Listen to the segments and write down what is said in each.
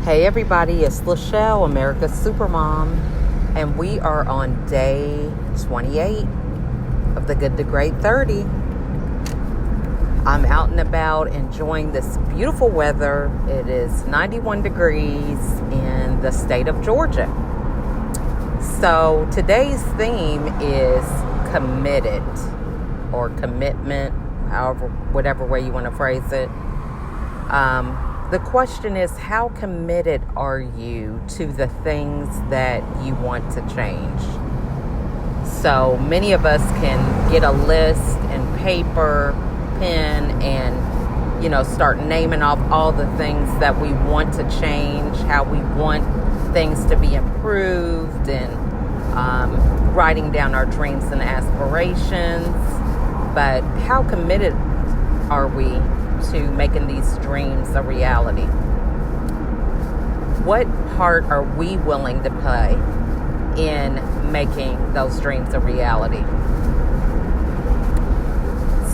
Hey everybody, it's Lachelle, America's Supermom, and we are on day 28 of the Good to Great 30. I'm out and about enjoying this beautiful weather. It is 91 degrees in the state of Georgia. So today's theme is committed or commitment, however, whatever way you want to phrase it. The question is, how committed are you to the things that you want to change? So many of us can get a list and paper, pen, and, start naming off all the things that we want to change, how we want things to be improved, and writing down our dreams and aspirations. But how committed are we to making these dreams a reality? What part are we willing to play in making those dreams a reality?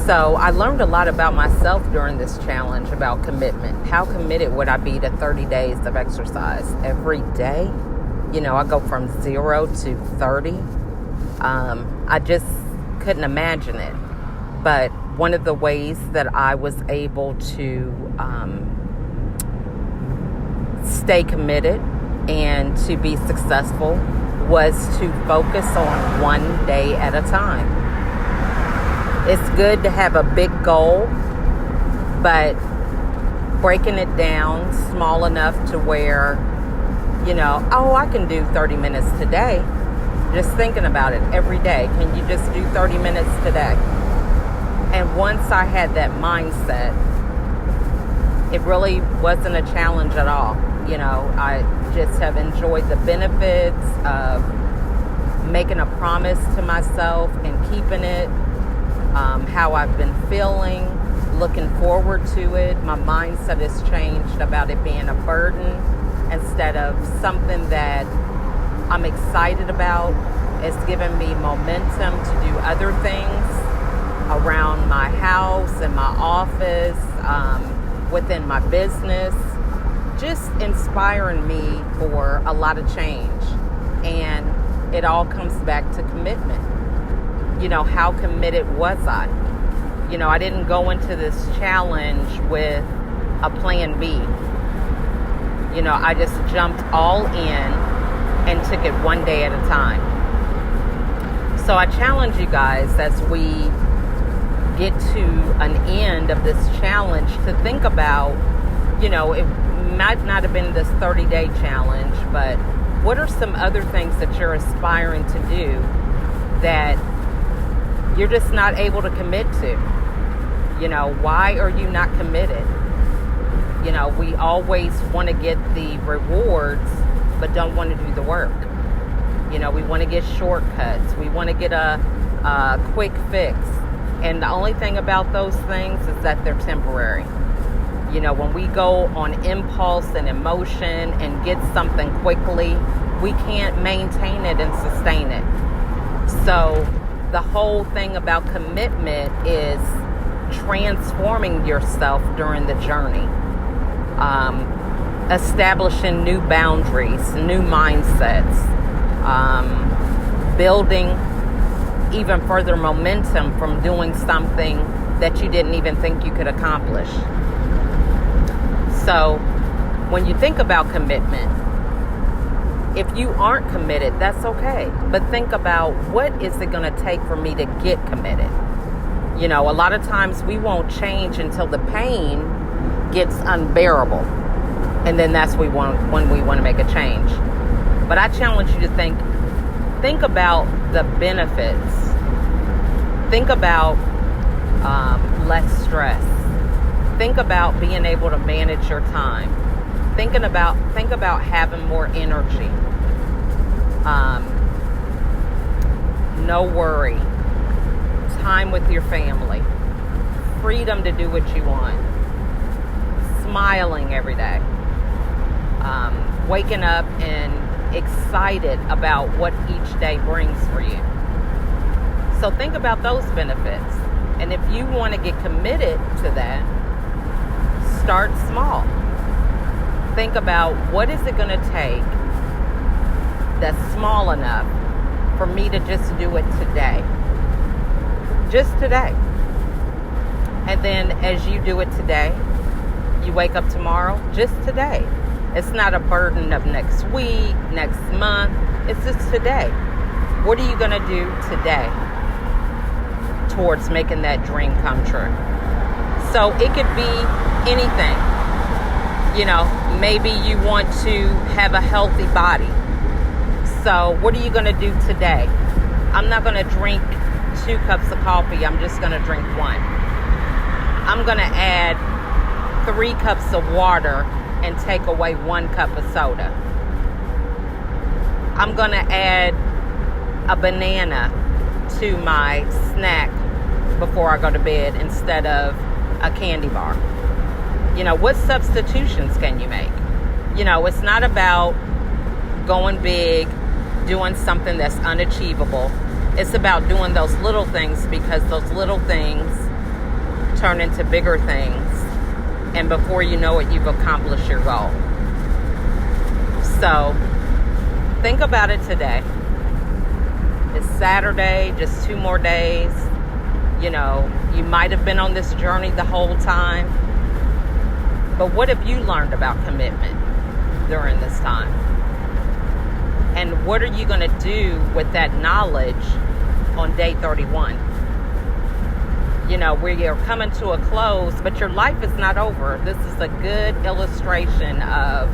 So I learned a lot about myself during this challenge about commitment. How committed would I be to 30 days of exercise every day? I go from 0 to 30. I just couldn't imagine it. But one of the ways that I was able to stay committed and to be successful was to focus on one day at a time. It's good to have a big goal, but breaking it down small enough to where, I can do 30 minutes today. Just thinking about it every day. Can you just do 30 minutes today? And once I had that mindset, it really wasn't a challenge at all. I just have enjoyed the benefits of making a promise to myself and keeping it, how I've been feeling, looking forward to it. My mindset has changed about it being a burden instead of something that I'm excited about. It's given me momentum to do other things around my house and my office, within my business, just inspiring me for a lot of change. And it all comes back to commitment. How committed was I? I didn't go into this challenge with a plan B. I just jumped all in and took it one day at a time. So I challenge you guys as we get to an end of this challenge to think about, it might not have been this 30-day challenge, but what are some other things that you're aspiring to do that you're just not able to commit to? Why are you not committed? We always want to get the rewards, but don't want to do the work. We want to get shortcuts. We want to get a quick fix. And the only thing about those things is that they're temporary. When we go on impulse and emotion and get something quickly, we can't maintain it and sustain it. So the whole thing about commitment is transforming yourself during the journey, establishing new boundaries, new mindsets, building even further momentum from doing something that you didn't even think you could accomplish. So when you think about commitment, if you aren't committed, that's okay. But think about, what is it going to take for me to get committed? A lot of times we won't change until the pain gets unbearable. And then that's when we want to make a change. But I challenge you to think about the benefits. Think about less stress. Think about being able to manage your time. Think about having more energy. No worry. Time with your family. Freedom to do what you want. Smiling every day. Waking up and excited about what each day brings for you. So think about those benefits. And if you want to get committed to that, start small. think about, what is it going to take that's small enough for me to just do it today? Just today. And then as you do it today, you wake up tomorrow, just today. It's not a burden of next week, next month. It's just today. What are you going to do today towards making that dream come true? So it could be anything. You know, maybe you want to have a healthy body. So what are you going to do today? I'm not going to drink 2 cups of coffee. I'm just going to drink 1. I'm going to add 3 cups of water and take away 1 cup of soda. I'm going to add a banana to my snack before I go to bed instead of a candy bar. You know, what substitutions can you make? You know, it's not about going big, doing something that's unachievable. It's about doing those little things, because those little things turn into bigger things. And before you know it, you've accomplished your goal. So think about it today. It's Saturday, just 2 more days. You know, you might have been on this journey the whole time. But what have you learned about commitment during this time? And what are you going to do with that knowledge on day 31? You know, we are coming to a close, but your life is not over. This is a good illustration of,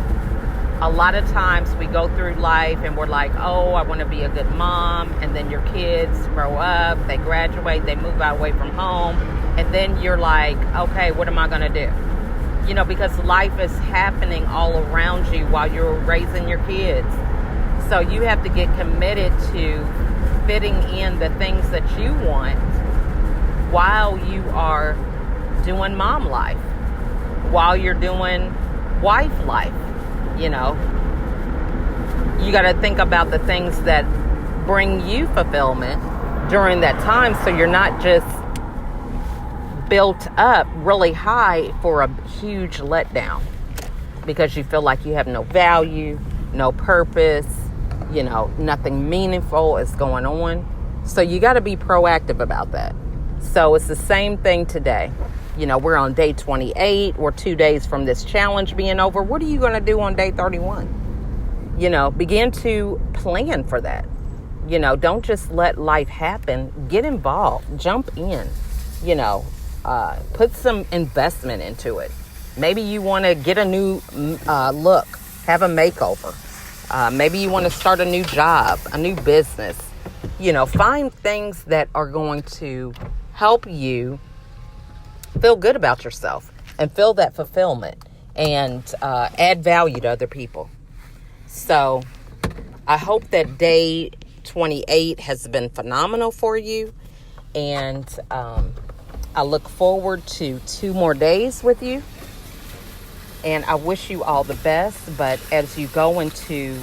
a lot of times we go through life and we're like, oh, I want to be a good mom. And then your kids grow up, they graduate, they move out away from home. And then you're like, okay, what am I going to do? You know, because life is happening all around you while you're raising your kids. So you have to get committed to fitting in the things that you want while you are doing mom life, while you're doing wife life. You know, you got to think about the things that bring you fulfillment during that time, so you're not just built up really high for a huge letdown because you feel like you have no value, no purpose, you know, nothing meaningful is going on. So you got to be proactive about that. So it's the same thing today. You know, we're on day 28. We're 2 days from this challenge being over. What are you going to do on day 31? You know, begin to plan for that. You know, don't just let life happen. Get involved. Jump in. You know, put some investment into it. Maybe you want to get a new look, have a makeover. Maybe you want to start a new job, a new business. You know, find things that are going to help you feel good about yourself and feel that fulfillment and add value to other people. So I hope that day 28 has been phenomenal for you. And I look forward to 2 more days with you. And I wish you all the best. But as you go into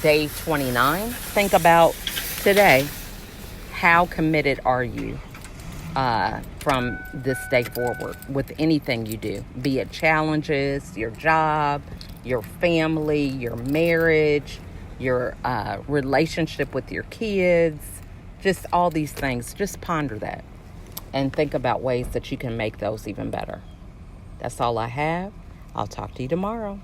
day 29, think about today. How committed are you from this day forward with anything you do? Be it challenges, your job, your family, your marriage, your relationship with your kids, just all these things. Just ponder that and think about ways that you can make those even better. That's all I have. I'll talk to you tomorrow.